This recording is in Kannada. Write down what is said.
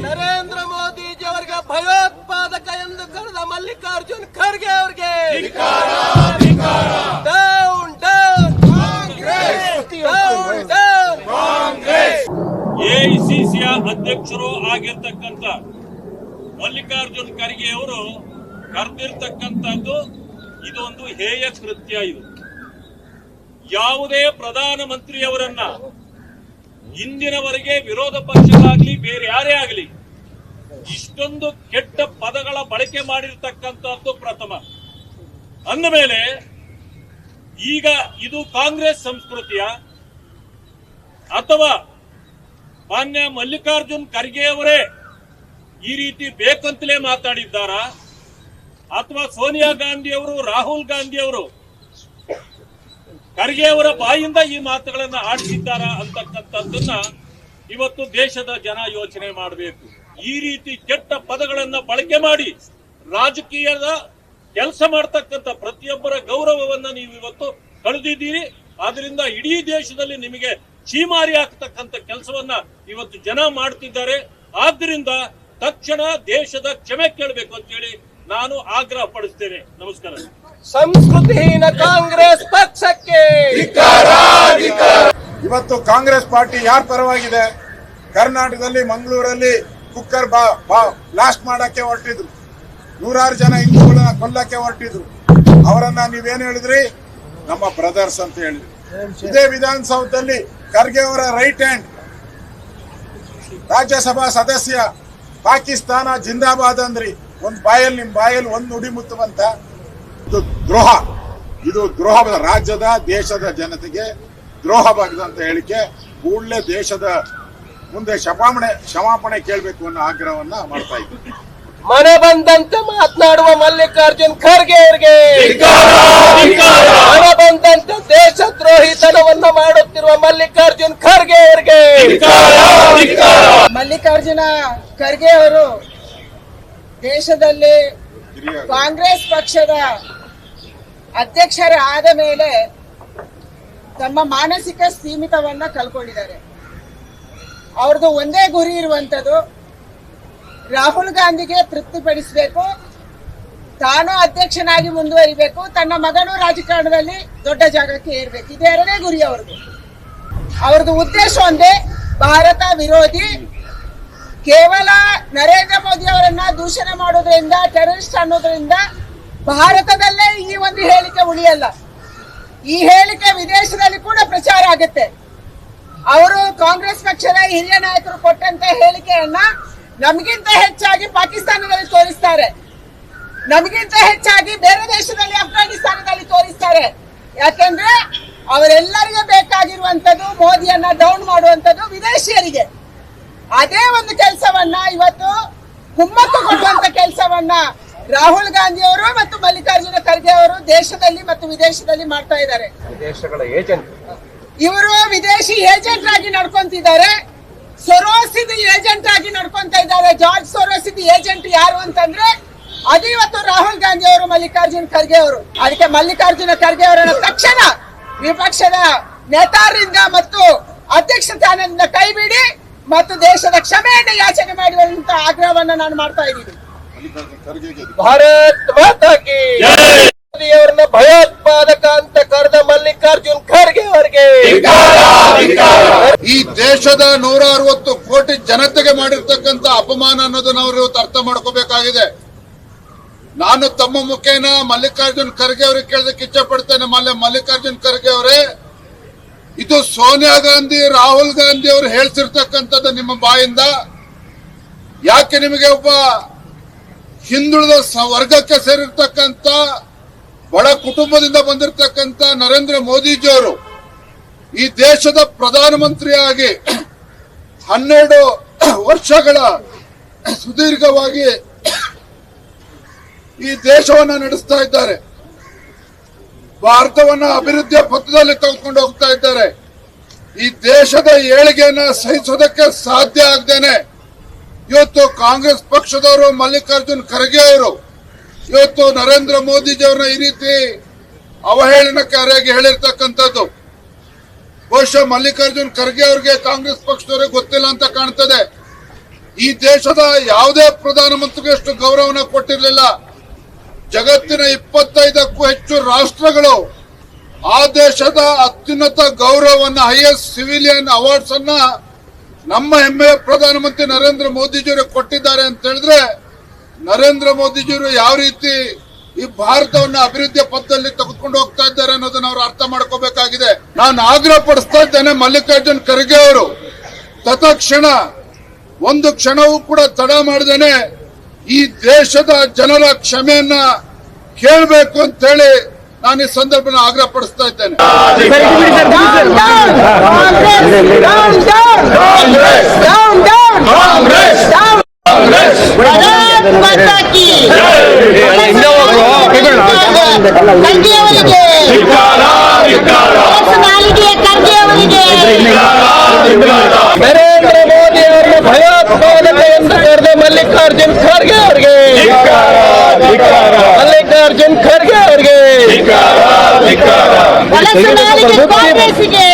ನರೇಂದ್ರ ಮೋದಿಜಿಯವರಿಗೆ ಭಯೋತ್ಪಾದಕ ಎಂದು ಕರೆದ ಮಲ್ಲಿಕಾರ್ಜುನ್ ಖರ್ಗೆ ಅವರಿಗೆ ಎಐಸಿಸಿಯ ಅಧ್ಯಕ್ಷರು ಆಗಿರ್ತಕ್ಕಂಥ ಮಲ್ಲಿಕಾರ್ಜುನ್ ಖರ್ಗೆ ಅವರು ಕರೆದಿರ್ತಕ್ಕಂಥದ್ದು ಇದೊಂದು ಹೇಯ ಕೃತ್ಯ. ಇದು ಯಾವುದೇ ಪ್ರಧಾನಮಂತ್ರಿಯವರನ್ನ ಇಂದಿನವರೆಗೆ ವಿರೋಧ ಪಕ್ಷವಾಗಲಿ ಬೇರೆ ಯಾರೇ ಆಗಲಿ ಇಷ್ಟೊಂದು ಕೆಟ್ಟ ಪದಗಳ ಬಳಕೆ ಮಾಡಿರ್ತಕ್ಕಂಥದ್ದು ಪ್ರಥಮ. ಅಂದ ಮೇಲೆ ಈಗ ಇದು ಕಾಂಗ್ರೆಸ್ ಸಂಸ್ಕೃತಿಯ ಅಥವಾ ಮಾನ್ಯ ಮಲ್ಲಿಕಾರ್ಜುನ್ ಖರ್ಗೆ ಅವರೇ ಈ ರೀತಿ ಬೇಕಂತಲೇ ಮಾತಾಡಿದ್ದಾರಾ ಅಥವಾ ಸೋನಿಯಾ ಗಾಂಧಿ ಅವರು ರಾಹುಲ್ ಗಾಂಧಿ ಅವರು ಖರ್ಗೆ ಅವರ ಬಾಯಿಂದ ಈ ಮಾತುಗಳನ್ನ ಆಡಿಸಿದ್ದಾರಾ ಅಂತಕ್ಕಂಥದ್ದನ್ನ ಇವತ್ತು ದೇಶದ ಜನ ಯೋಚನೆ ಮಾಡಬೇಕು. ಈ ರೀತಿ ಕೆಟ್ಟ ಪದಗಳನ್ನ ಬಳಕೆ ಮಾಡಿ ರಾಜಕೀಯದ ಕೆಲಸ ಮಾಡ್ತಕ್ಕಂಥ ಪ್ರತಿಯೊಬ್ಬರ ಗೌರವವನ್ನ ನೀವು ಇವತ್ತು ಕಳೆದಿದ್ದೀರಿ. ಆದ್ರಿಂದ ಇಡೀ ದೇಶದಲ್ಲಿ ನಿಮಗೆ ಚೀಮಾರಿ ಆಗ್ತಕ್ಕಂಥ ಕೆಲಸವನ್ನ ಇವತ್ತು ಜನ ಮಾಡ್ತಿದ್ದಾರೆ. ಆದ್ರಿಂದ ತಕ್ಷಣ ದೇಶದ ಕ್ಷಮೆ ಕೇಳಬೇಕು ಅಂತೇಳಿ ನಾನು ಆಗ್ರಹ ಪಡಿಸ್ತೇನೆ. ನಮಸ್ಕಾರ. ಸಂಸ್ಕೃತಿಹೀನ ಕಾಂಗ್ರೆಸ್ ಪಕ್ಷಕ್ಕೆ ಇವತ್ತು ಕಾಂಗ್ರೆಸ್ ಪಾರ್ಟಿ ಯಾರ ಪರವಾಗಿದೆ? ಕರ್ನಾಟಕದಲ್ಲಿ ಮಂಗಳೂರಲ್ಲಿ ಕುಕ್ಕರ್ ಬ್ಲಾಸ್ಟ್ ಮಾಡಕ್ಕೆ ಹೊರಟಿದ್ರು, ನೂರಾರು ಜನ ಹಿಂದೂಗಳನ್ನ ಕೊಲ್ಲಕ್ಕೆ ಹೊರಟಿದ್ರು. ಅವರನ್ನ ನೀವೇನು ಹೇಳಿದ್ರಿ? ನಮ್ಮ ಬ್ರದರ್ಸ್ ಅಂತ ಹೇಳಿದ್ರಿ. ಇದೇ ವಿಧಾನಸೌಧದಲ್ಲಿ ಖರ್ಗೆ ಅವರ ರೈಟ್ ಹ್ಯಾಂಡ್ ರಾಜ್ಯಸಭಾ ಸದಸ್ಯ ಪಾಕಿಸ್ತಾನ ಜಿಂದಾಬಾದ್ ಅಂದ್ರಿ. ನಿಮ್ ಬಾಯಲ್ಲಿ ಒಂದು ನುಡಿ ಮುತ್ತು ಬಂತ. ಇದು ದ್ರೋಹ, ರಾಜ್ಯದ ದೇಶದ ಜನತೆಗೆ ದ್ರೋಹ ಬಾಗದಂತ ಹೇಳಿಕೆ ಕೂಡಲೇ ದೇಶದ ಮುಂದೆ ಕ್ಷಮಾಪಣೆ ಕೇಳಬೇಕು ಅನ್ನೋ ಆಗ್ರಹವನ್ನ ಮಾಡ್ತಾ ಇದ್ದೀನಿ. ಮನೆ ಬಂದಂತೆ ಮಾತನಾಡುವ ಮಲ್ಲಿಕಾರ್ಜುನ್ ಖರ್ಗೆ ಅವರಿಗೆ, ಮನೆ ಬಂದಂತೆ ದೇಶದ್ರೋಹಿತನವನ್ನ ಮಾಡುತ್ತಿರುವ ಮಲ್ಲಿಕಾರ್ಜುನ್ ಖರ್ಗೆ ಅವರಿಗೆ. ಮಲ್ಲಿಕಾರ್ಜುನ ಖರ್ಗೆ ಅವರು ದೇಶದಲ್ಲಿ ಕಾಂಗ್ರೆಸ್ ಪಕ್ಷದ ಅಧ್ಯಕ್ಷರ ಆದ ಮೇಲೆ ತಮ್ಮ ಮಾನಸಿಕ ಸ್ಥೀಮಿತವನ್ನ ಕಳ್ಕೊಂಡಿದ್ದಾರೆ. ಅವ್ರದ್ದು ಒಂದೇ ಗುರಿ ಇರುವಂತದ್ದು, ರಾಹುಲ್ ಗಾಂಧಿಗೆ ತೃಪ್ತಿಪಡಿಸಬೇಕು, ತಾನು ಅಧ್ಯಕ್ಷನಾಗಿ ಮುಂದುವರಿಬೇಕು, ತನ್ನ ಮಗನು ರಾಜಕಾರಣದಲ್ಲಿ ದೊಡ್ಡ ಜಾಗಕ್ಕೆ ಏರ್ಬೇಕು. ಇದು ಎರಡನೇ ಗುರಿ ಅವ್ರದ್ದು. ಅವ್ರದ್ದು ಉದ್ದೇಶ ಒಂದೇ, ಭಾರತ ವಿರೋಧಿ. ಕೇವಲ ನರೇಂದ್ರ ಮೋದಿ ಅವರನ್ನ ದೂಷಣೆ ಮಾಡೋದ್ರಿಂದ, ಟೆರರಿಸ್ಟ್ ಅನ್ನೋದ್ರಿಂದ ಭಾರತದಲ್ಲೇ ಈ ಒಂದು ಹೇಳಿಕೆ ಉಳಿಯಲ್ಲ. ಈ ಹೇಳಿಕೆ ವಿದೇಶದಲ್ಲಿ ಕೂಡ ಪ್ರಚಾರ ಆಗುತ್ತೆ. ಅವರು ಕಾಂಗ್ರೆಸ್ ಪಕ್ಷದ ಹಿರಿಯ ನಾಯಕರು ಕೊಟ್ಟಂತ ಹೇಳಿಕೆಯನ್ನ ನಮಗಿಂತ ಹೆಚ್ಚಾಗಿ ಪಾಕಿಸ್ತಾನದಲ್ಲಿ ತೋರಿಸ್ತಾರೆ, ನಮಗಿಂತ ಹೆಚ್ಚಾಗಿ ಬೇರೆ ದೇಶದಲ್ಲಿ ಅಫ್ಘಾನಿಸ್ತಾನದಲ್ಲಿ ತೋರಿಸ್ತಾರೆ. ಯಾಕೆಂದ್ರೆ ಅವರೆಲ್ಲರಿಗೆ ಬೇಕಾಗಿರುವಂತದ್ದು ಮೋದಿಯನ್ನ ಡೌನ್ ಮಾಡುವಂತದ್ದು ವಿದೇಶಿಯರಿಗೆ. ಅದೇ ಒಂದು ಕೆಲಸವನ್ನ ಇವತ್ತು ಕುಮ್ಮಕ್ಕು ಕೊಡುವಂತ ಕೆಲಸವನ್ನ ರಾಹುಲ್ ಗಾಂಧಿ ಅವರು ಮತ್ತು ಮಲ್ಲಿಕಾರ್ಜುನ ಖರ್ಗೆ ಅವರು ದೇಶದಲ್ಲಿ ಮತ್ತು ವಿದೇಶದಲ್ಲಿ ಮಾಡ್ತಾ ಇದ್ದಾರೆ. ಇವರು ವಿದೇಶಿ ಏಜೆಂಟ್ ಆಗಿ ನಡ್ಕೊಂತಿದ್ದಾರೆ, ಸೊರೋಸ್ ಏಜೆಂಟ್ ಆಗಿ ನಡ್ಕೊಂತ ಇದ್ದಾರೆ. ಜಾರ್ಜ್ ಸೊರೋಸ್ ಏಜೆಂಟ್ ಯಾರು ಅಂತಂದ್ರೆ ಅದು ಇವತ್ತು ರಾಹುಲ್ ಗಾಂಧಿ ಅವರು, ಮಲ್ಲಿಕಾರ್ಜುನ್ ಖರ್ಗೆ ಅವರು. ಅದಕ್ಕೆ ಮಲ್ಲಿಕಾರ್ಜುನ ಖರ್ಗೆ ಅವರನ್ನ ತಕ್ಷಣ ವಿಪಕ್ಷದ ನೇತಾರರಿಂದ ಮತ್ತು ಅಧ್ಯಕ್ಷ ಸ್ಥಾನದಿಂದ ಕೈಬಿಡಿ ಮತ್ತು ದೇಶದ ಕ್ಷಮೆಯನ್ನು ಯಾಚನೆ ಮಾಡುವಂತ ಆಗ್ರಹವನ್ನ ನಾನು ಮಾಡ್ತಾ ಇದ್ದೀನಿ. ಭಾರತ್ ಮಾತಾ ಕಿ ಮೋದಿಯವರನ್ನ ಭಯೋತ್ಪಾದಕ ಅಂತ ಕರೆದ ಮಲ್ಲಿಕಾರ್ಜುನ್ ಖರ್ಗೆ ಅವರಿಗೆ, ಈ ದೇಶದ 160 ಕೋಟಿ ಜನತೆಗೆ ಮಾಡಿರ್ತಕ್ಕಂಥ ಅಪಮಾನ ಅನ್ನೋದನ್ನ ಅವರು ಇವತ್ತು ಅರ್ಥ ಮಾಡ್ಕೋಬೇಕಾಗಿದೆ. ನಾನು ತಮ್ಮ ಮುಖೇನ ಮಲ್ಲಿಕಾರ್ಜುನ್ ಖರ್ಗೆ ಅವರಿಗೆ ಕೇಳೋದಕ್ಕೆ ಇಚ್ಛೆ ಪಡ್ತೇನೆ. ಮಲ್ಲಿಕಾರ್ಜುನ್ ಖರ್ಗೆ ಅವರೇ, ಇದು ಸೋನಿಯಾ ಗಾಂಧಿ, ರಾಹುಲ್ ಗಾಂಧಿ ಅವರು ಹೇಳ್ತಿರ್ತಕ್ಕಂಥದ್ದು ನಿಮ್ಮ ಬಾಯಿಂದ. ಯಾಕೆ ನಿಮಗೆ ಒಬ್ಬ ಹಿಂದುಳಿದ ವರ್ಗಕ್ಕೆ ಸೇರಿರ್ತಕ್ಕಂಥ ಬಡ ಕುಟುಂಬದಿಂದ ಬಂದಿರತಕ್ಕಂಥ ನರೇಂದ್ರ ಮೋದಿಜಿಯವರು ಈ ದೇಶದ ಪ್ರಧಾನಮಂತ್ರಿಯಾಗಿ 12 ವರ್ಷಗಳ ಸುದೀರ್ಘವಾಗಿ ಈ ದೇಶವನ್ನ ನಡೆಸ್ತಾ ಇದ್ದಾರೆ. ಭಾರತವನ್ನ ಅಭಿವೃದ್ಧಿಯ ಪಥದಲ್ಲಿ ತೆಗೆದುಕೊಂಡು ಹೋಗ್ತಾ ಇದ್ದಾರೆ. ಈ ದೇಶದ ಏಳಿಗೆಯನ್ನ ಸಹಿಸೋದಕ್ಕೆ ಸಾಧ್ಯ ಆಗದೇನೆ ಇವತ್ತು ಕಾಂಗ್ರೆಸ್ ಪಕ್ಷದವರು, ಮಲ್ಲಿಕಾರ್ಜುನ್ ಖರ್ಗೆ ಅವರು ಇವತ್ತು ನರೇಂದ್ರ ಮೋದಿಜಿಯವರನ್ನ ಈ ರೀತಿ ಅವಹೇಳನಕಾರಿಯಾಗಿ ಹೇಳಿರ್ತಕ್ಕಂಥದ್ದು. ಬಹುಶಃ ಮಲ್ಲಿಕಾರ್ಜುನ್ ಖರ್ಗೆ ಅವ್ರಿಗೆ ಕಾಂಗ್ರೆಸ್ ಪಕ್ಷದವರಿಗೆ ಗೊತ್ತಿಲ್ಲ ಅಂತ ಕಾಣ್ತದೆ. ಈ ದೇಶದ ಯಾವುದೇ ಪ್ರಧಾನಮಂತ್ರಿಗೆ ಅಷ್ಟು ಗೌರವನ ಕೊಟ್ಟಿರಲಿಲ್ಲ. ಜಗತ್ತಿನ 25ಕ್ಕೂ ಹೆಚ್ಚು ರಾಷ್ಟ್ರಗಳು ಆ ದೇಶದ ಅತ್ಯುನ್ನತ ಗೌರವವನ್ನ, ಹೈಯೆಸ್ಟ್ ಸಿವಿಲಿಯನ್ ಅವಾರ್ಡ್ಸ್ ಅನ್ನ ನಮ್ಮ ಹೆಮ್ಮೆಯ ಪ್ರಧಾನಮಂತ್ರಿ ನರೇಂದ್ರ ಮೋದಿಜಿಯವರು ಕೊಟ್ಟಿದ್ದಾರೆ ಅಂತ ಹೇಳಿದ್ರೆ, ನರೇಂದ್ರ ಮೋದಿಜಿಯವರು ಯಾವ ರೀತಿ ಈ ಭಾರತವನ್ನ ಅಭಿವೃದ್ಧಿಯ ಪಥದಲ್ಲಿ ತೆಗೆದುಕೊಂಡು ಹೋಗ್ತಾ ಇದ್ದಾರೆ ಅನ್ನೋದನ್ನ ಅವರು ಅರ್ಥ ಮಾಡ್ಕೋಬೇಕಾಗಿದೆ. ನಾನು ಆಗ್ರಹ ಪಡಿಸ್ತಾ ಇದ್ದೇನೆ, ಮಲ್ಲಿಕಾರ್ಜುನ್ ಖರ್ಗೆ ಅವರು ತತ್ಕ್ಷಣ ಒಂದು ಕ್ಷಣವೂ ಕೂಡ ತಡ ಮಾಡದೇನೆ ಈ ದೇಶದ ಜನರ ಕ್ಷಮೆಯನ್ನ ಕೇಳಬೇಕು ಅಂತ ಹೇಳಿ ನಾನು ಈ ಸಂದರ್ಭನ ಆಗ್ರಹ ಪಡಿಸ್ತಾ ಇದ್ದೇನೆ. ನರೇಂದ್ರ ಮೋದಿ ಅವರನ್ನು ಭಯೋತ್ಪಾದಕ ಎಂದು ಕರೆದ ಮಲ್ಲಿಕಾರ್ಜುನ್ ಖರ್ಗೆ ಅವರಿಗೆ, ಮಲ್ಲಿಕಾರ್ಜುನ್ ಖರ್ಗೆ ಅವರಿಗೆ ಕಾಂಗ್ರೆಸ್ಸಿಗೆ